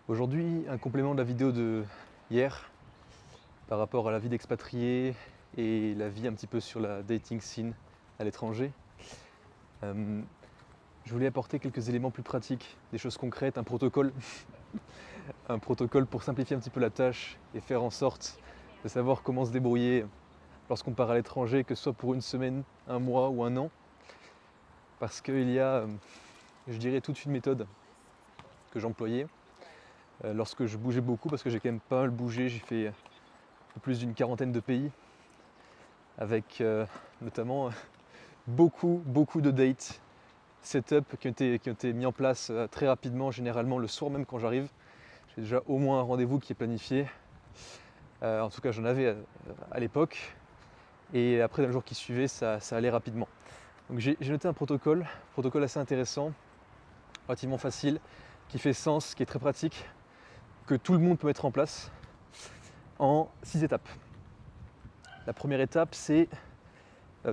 Aujourd'hui, un complément de la vidéo de hier par rapport à la vie d'expatrié et la vie un petit peu sur la dating scene à l'étranger. Je voulais apporter quelques éléments plus pratiques, des choses concrètes, un protocole. Un protocole pour simplifier un petit peu la tâche et faire en sorte de savoir comment se débrouiller lorsqu'on part à l'étranger, que ce soit pour une semaine, un mois ou un an. Parce qu'il y a, je dirais, toute une méthode que j'employais lorsque je bougeais beaucoup, parce que j'ai quand même pas mal bougé, j'ai fait plus d'une quarantaine de pays, avec notamment beaucoup de dates, setup qui ont été mis en place très rapidement, généralement le soir même quand j'arrive. J'ai déjà au moins un rendez-vous qui est planifié. En tout cas, j'en avais à l'époque. Et après, dans le jour qui suivait, ça allait rapidement. Donc j'ai noté un protocole assez intéressant, relativement facile, qui fait sens, qui est très pratique, que tout le monde peut mettre en place en 6 étapes. La première étape, c'est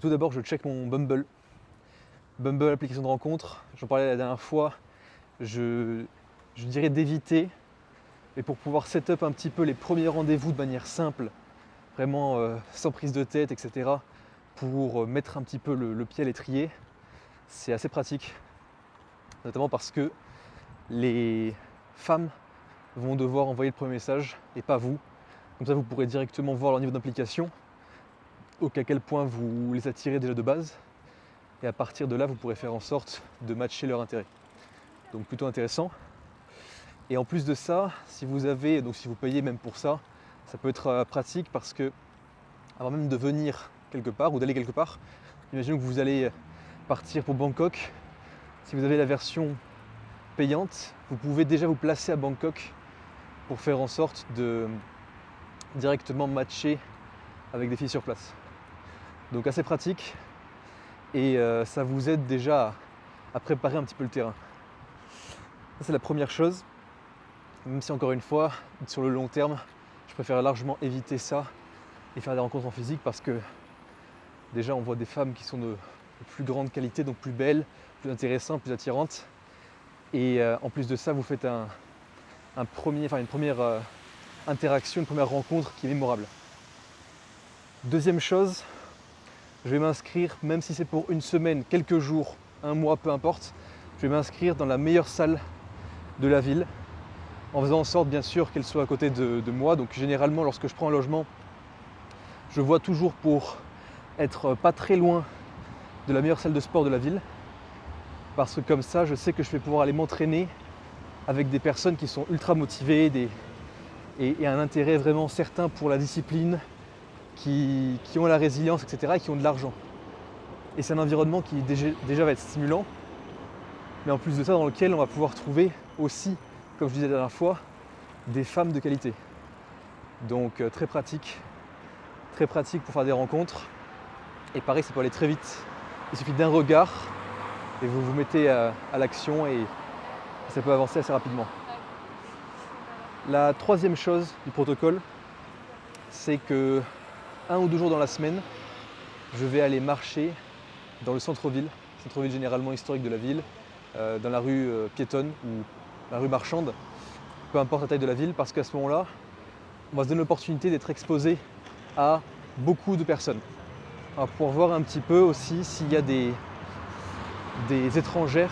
tout d'abord, je check mon Bumble. Bumble, application de rencontre, j'en parlais la dernière fois, je dirais d'éviter, mais pour pouvoir set up un petit peu les premiers rendez-vous de manière simple, vraiment sans prise de tête, etc., pour mettre un petit peu le pied à l'étrier, c'est assez pratique, notamment parce que les femmes vont devoir envoyer le premier message et pas vous. Comme ça, vous pourrez directement voir leur niveau d'implication, à quel point vous les attirez déjà de base, et à partir de là, vous pourrez faire en sorte de matcher leur intérêt. Donc plutôt intéressant. Et en plus de ça, si vous payez même pour ça, ça peut être pratique parce que avant même de venir quelque part ou d'aller quelque part, imaginons que vous allez partir pour Bangkok. Si vous avez la version payante, vous pouvez déjà vous placer à Bangkok pour faire en sorte de directement matcher avec des filles sur place. Donc assez pratique et ça vous aide déjà à préparer un petit peu le terrain. Ça, c'est la première chose, même si encore une fois, sur le long terme, je préfère largement éviter ça et faire des rencontres en physique parce que déjà on voit des femmes qui sont de plus grande qualité, donc plus belles, plus intéressantes, plus attirantes. Et en plus de ça, vous faites une première interaction, une première rencontre qui est mémorable. Deuxième chose, je vais m'inscrire, même si c'est pour une semaine, quelques jours, un mois, peu importe, je vais m'inscrire dans la meilleure salle de la ville, en faisant en sorte bien sûr qu'elle soit à côté de moi. Donc généralement lorsque je prends un logement, je vois toujours pour être pas très loin de la meilleure salle de sport de la ville, parce que comme ça je sais que je vais pouvoir aller m'entraîner avec des personnes qui sont ultra motivées et un intérêt vraiment certain pour la discipline, qui ont la résilience, etc., et qui ont de l'argent. Et c'est un environnement qui déjà va être stimulant, mais en plus de ça dans lequel on va pouvoir trouver aussi, comme je disais la dernière fois, des femmes de qualité. Donc très pratique pour faire des rencontres. Et pareil, ça peut aller très vite. Il suffit d'un regard et vous vous mettez à l'action et ça peut avancer assez rapidement. La troisième chose du protocole, c'est que 1 ou 2 jours dans la semaine, je vais aller marcher dans le centre-ville généralement historique de la ville, dans la rue piétonne ou la rue marchande, peu importe la taille de la ville, parce qu'à ce moment-là, on va se donner l'opportunité d'être exposé à beaucoup de personnes. On va pouvoir voir un petit peu aussi s'il y a des étrangères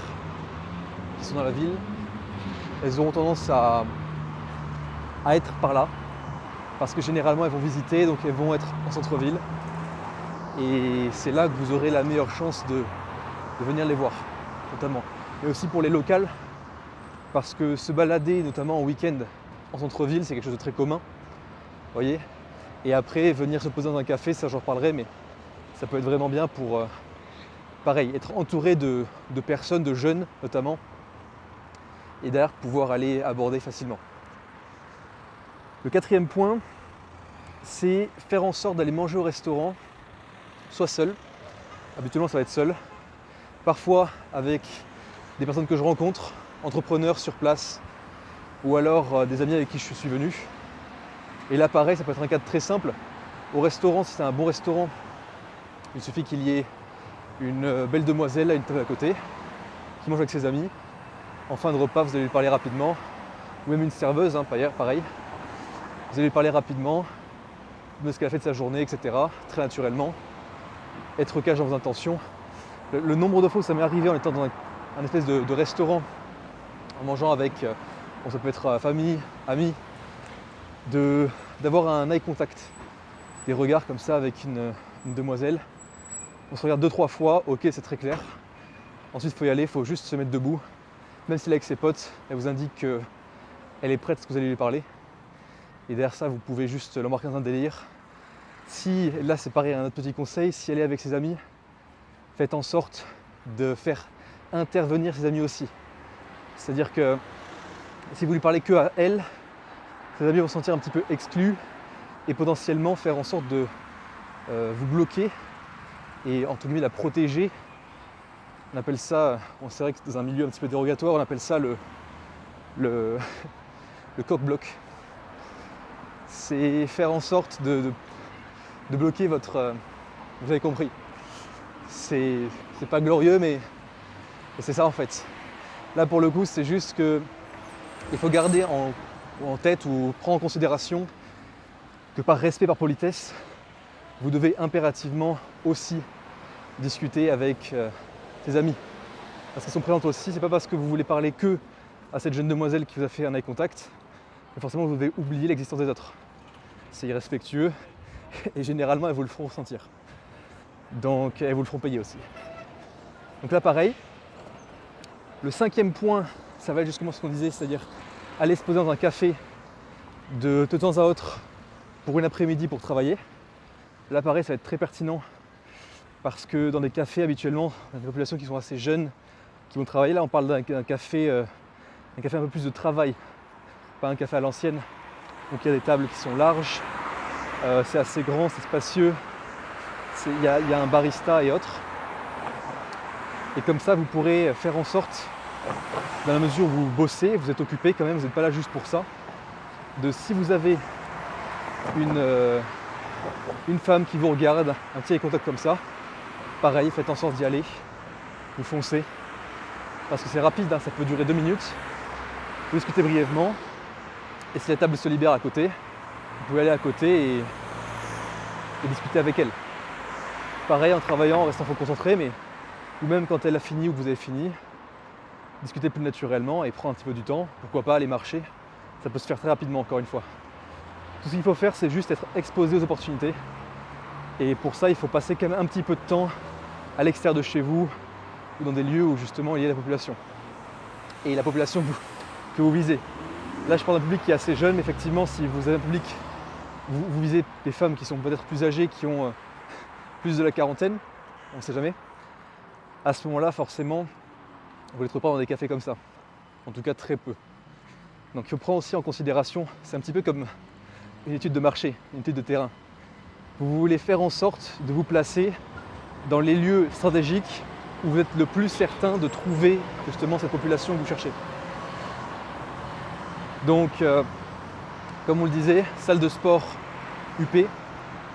qui sont dans la ville. Elles auront tendance à être par là, parce que généralement elles vont visiter, donc elles vont être en centre-ville. Et c'est là que vous aurez la meilleure chance de venir les voir, totalement. Mais aussi pour les locales, parce que se balader, notamment en week-end, en centre-ville, c'est quelque chose de très commun. Vous voyez ? Et après, venir se poser dans un café, ça j'en reparlerai, mais ça peut être vraiment bien pour, pareil, être entouré de personnes, de jeunes notamment, et derrière pouvoir aller aborder facilement. Le quatrième point, c'est faire en sorte d'aller manger au restaurant, soit seul, habituellement ça va être seul, parfois avec des personnes que je rencontre, entrepreneurs sur place, ou alors des amis avec qui je suis venu. Et là pareil, ça peut être un cadre très simple. Au restaurant, si c'est un bon restaurant, il suffit qu'il y ait une belle demoiselle à une table à côté, qui mange avec ses amis. En fin de repas, vous allez lui parler rapidement, ou même une serveuse, hein, pareil. Vous allez lui parler rapidement de ce qu'elle a fait de sa journée, etc. Très naturellement. Être cash dans vos intentions. Le nombre de fois où ça m'est arrivé en étant dans un espèce de restaurant, en mangeant avec, ça peut être famille, amis, d'avoir un eye contact, des regards comme ça avec une demoiselle. On se regarde 2-3 fois, ok, c'est très clair. Ensuite, il faut y aller, il faut juste se mettre debout. Même si elle est avec ses potes, elle vous indique qu'elle est prête à ce que vous allez lui parler. Et derrière ça, vous pouvez juste l'embarquer dans un délire. Si, là c'est pareil, un autre petit conseil, si elle est avec ses amis, faites en sorte de faire intervenir ses amis aussi. C'est-à-dire que si vous lui parlez que à elle, ses amis vont se sentir un petit peu exclus et potentiellement faire en sorte de vous bloquer et entre guillemets la protéger. On appelle ça, c'est vrai que dans un milieu un petit peu dérogatoire, on appelle ça le coq-bloc. C'est faire en sorte de bloquer votre... vous avez compris. C'est pas glorieux, mais c'est ça en fait. Là pour le coup, c'est juste que il faut garder en tête ou prendre en considération que par respect, par politesse, vous devez impérativement aussi discuter avec ses amis. Parce qu'elles sont présentes aussi, c'est pas parce que vous voulez parler que à cette jeune demoiselle qui vous a fait un eye contact, mais forcément vous devez oublier l'existence des autres. C'est irrespectueux et généralement elles vous le feront ressentir. Donc elles vous le feront payer aussi. Donc là pareil, le 5e point, ça va être justement ce qu'on disait, c'est-à-dire aller se poser dans un café de temps à autre pour une après-midi pour travailler. Là pareil, ça va être très pertinent parce que dans des cafés habituellement, on a des populations qui sont assez jeunes, qui vont travailler. Là on parle d'un café un peu plus de travail, pas un café à l'ancienne. Donc il y a des tables qui sont larges, c'est assez grand, c'est spacieux, il y a un barista et autres. Et comme ça vous pourrez faire en sorte, dans la mesure où vous bossez, vous êtes occupé quand même, vous n'êtes pas là juste pour ça, de si vous avez une femme qui vous regarde, un petit contact comme ça, pareil, faites en sorte d'y aller, vous foncez, parce que c'est rapide, hein, ça peut durer 2 minutes, vous discutez brièvement, et si la table se libère à côté, vous pouvez aller à côté et discuter avec elle. Pareil, en travaillant, en restant concentré, mais ou même quand elle a fini ou que vous avez fini, discuter plus naturellement et prendre un petit peu du temps, pourquoi pas aller marcher, ça peut se faire très rapidement encore une fois. Tout ce qu'il faut faire, c'est juste être exposé aux opportunités. Et pour ça, il faut passer quand même un petit peu de temps à l'extérieur de chez vous ou dans des lieux où justement il y a la population. Et la population que vous visez. Là, je parle d'un public qui est assez jeune, mais effectivement, si vous avez un public, vous visez des femmes qui sont peut-être plus âgées, qui ont plus de la quarantaine, on ne sait jamais. À ce moment-là, forcément, vous ne les trouvez pas dans des cafés comme ça. En tout cas, très peu. Donc il faut prendre aussi en considération, c'est un petit peu comme une étude de marché, une étude de terrain. Vous voulez faire en sorte de vous placer dans les lieux stratégiques où vous êtes le plus certain de trouver justement cette population que vous cherchez. Donc, comme on le disait, salle de sport UP,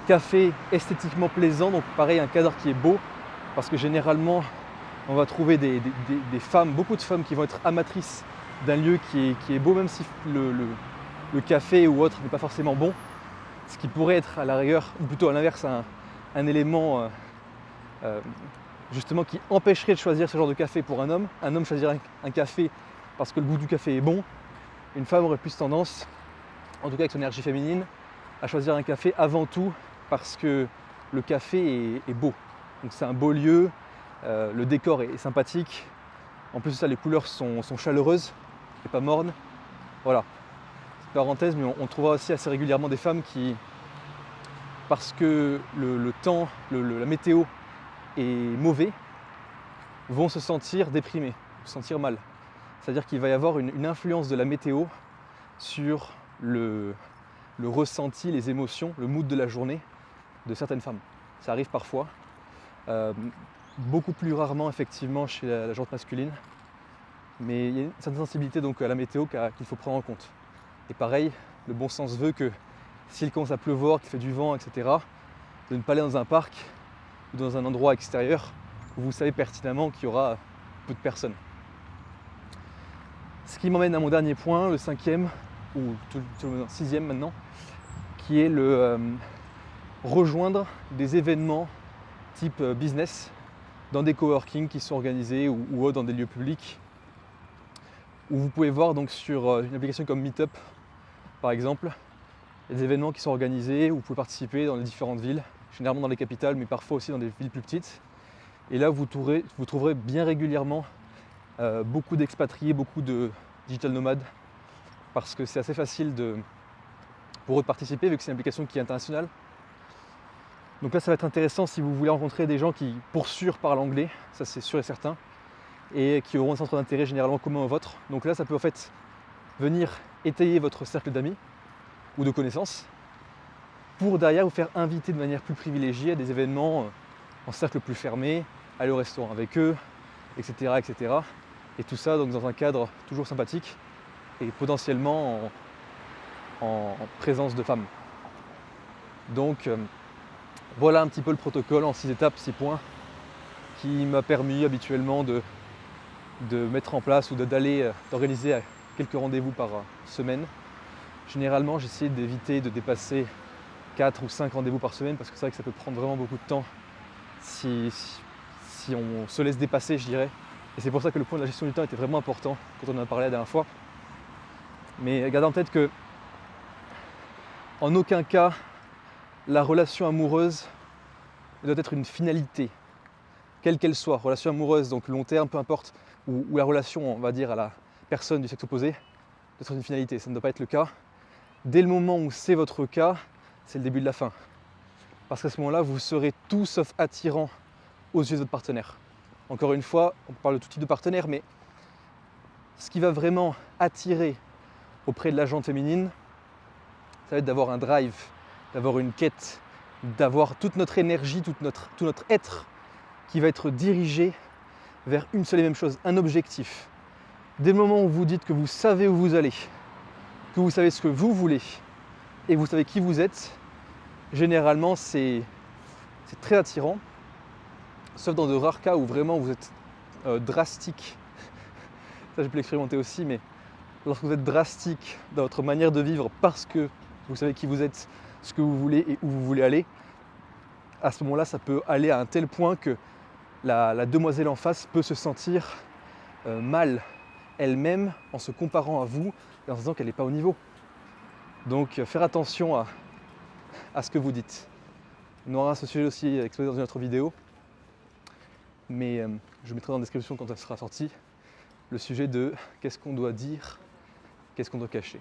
café esthétiquement plaisant, donc pareil, un cadre qui est beau, parce que généralement, on va trouver des femmes, beaucoup de femmes qui vont être amatrices d'un lieu qui est beau, même si le café ou autre n'est pas forcément bon, ce qui pourrait être à la rigueur, ou plutôt à l'inverse, un élément justement qui empêcherait de choisir ce genre de café pour un homme. Un homme choisirait un café parce que le goût du café est bon. Une femme aurait plus tendance, en tout cas avec son énergie féminine, à choisir un café avant tout parce que le café est beau. Donc c'est un beau lieu, le décor est sympathique. En plus de ça, les couleurs sont chaleureuses et pas mornes. Voilà. Parenthèse, mais on trouvera aussi assez régulièrement des femmes qui, parce que le temps, la météo est mauvais, vont se sentir déprimées, se sentir mal. C'est-à-dire qu'il va y avoir une influence de la météo sur le ressenti, les émotions, le mood de la journée de certaines femmes. Ça arrive parfois, beaucoup plus rarement effectivement chez la gente masculine, mais il y a une certaine sensibilité donc à la météo qu'il faut prendre en compte. Et pareil, le bon sens veut que s'il commence à pleuvoir, qu'il fait du vent, etc., de ne pas aller dans un parc ou dans un endroit extérieur où vous savez pertinemment qu'il y aura peu de personnes. Ce qui m'emmène à mon dernier point, le cinquième, ou sixième maintenant, qui est le rejoindre des événements type business dans des coworking qui sont organisés ou dans des lieux publics, où vous pouvez voir donc sur une application comme Meetup par exemple, il y a des événements qui sont organisés où vous pouvez participer dans les différentes villes, généralement dans les capitales, mais parfois aussi dans des villes plus petites. Et là, vous trouverez bien régulièrement beaucoup d'expatriés, beaucoup de digital nomades, parce que c'est assez facile pour eux de participer, vu que c'est une application qui est internationale. Donc là, ça va être intéressant si vous voulez rencontrer des gens qui, pour sûr, parlent anglais, ça c'est sûr et certain, et qui auront un centre d'intérêt généralement commun au vôtre. Donc là, ça peut en fait venir étayer votre cercle d'amis ou de connaissances, pour derrière vous faire inviter de manière plus privilégiée à des événements en cercle plus fermé, aller au restaurant avec eux, etc. etc. Et tout ça donc dans un cadre toujours sympathique et potentiellement en présence de femmes. Donc voilà un petit peu le protocole en 6 étapes, 6 points, qui m'a permis habituellement de mettre en place ou d'organiser quelques rendez-vous par semaine. Généralement, j'essaie d'éviter de dépasser 4 ou 5 rendez-vous par semaine, parce que c'est vrai que ça peut prendre vraiment beaucoup de temps si on se laisse dépasser, je dirais. Et c'est pour ça que le point de la gestion du temps était vraiment important quand on en a parlé la dernière fois. Mais gardez en tête que en aucun cas la relation amoureuse ne doit être une finalité, quelle qu'elle soit, relation amoureuse, donc long terme, peu importe, ou la relation, on va dire, à la personne du sexe opposé, doit être une finalité, ça ne doit pas être le cas. Dès le moment où c'est votre cas, c'est le début de la fin. Parce qu'à ce moment-là, vous serez tout sauf attirant aux yeux de votre partenaire. Encore une fois, on parle de tout type de partenaire, mais ce qui va vraiment attirer auprès de la gente féminine, ça va être d'avoir un drive, d'avoir une quête, d'avoir toute notre énergie, tout notre être qui va être dirigé vers une seule et même chose, un objectif. Dès le moment où vous dites que vous savez où vous allez, que vous savez ce que vous voulez et que vous savez qui vous êtes, généralement c'est très attirant, sauf dans de rares cas où vraiment vous êtes drastique. Ça j'ai pu l'expérimenter aussi, mais lorsque vous êtes drastique dans votre manière de vivre parce que vous savez qui vous êtes, ce que vous voulez et où vous voulez aller, à ce moment-là ça peut aller à un tel point que la demoiselle en face peut se sentir mal elle-même en se comparant à vous et en se disant qu'elle n'est pas au niveau. Donc faire attention à ce que vous dites. On aura ce sujet aussi exposé dans une autre vidéo, mais je mettrai dans la description quand elle sera sortie le sujet de qu'est-ce qu'on doit dire, qu'est-ce qu'on doit cacher.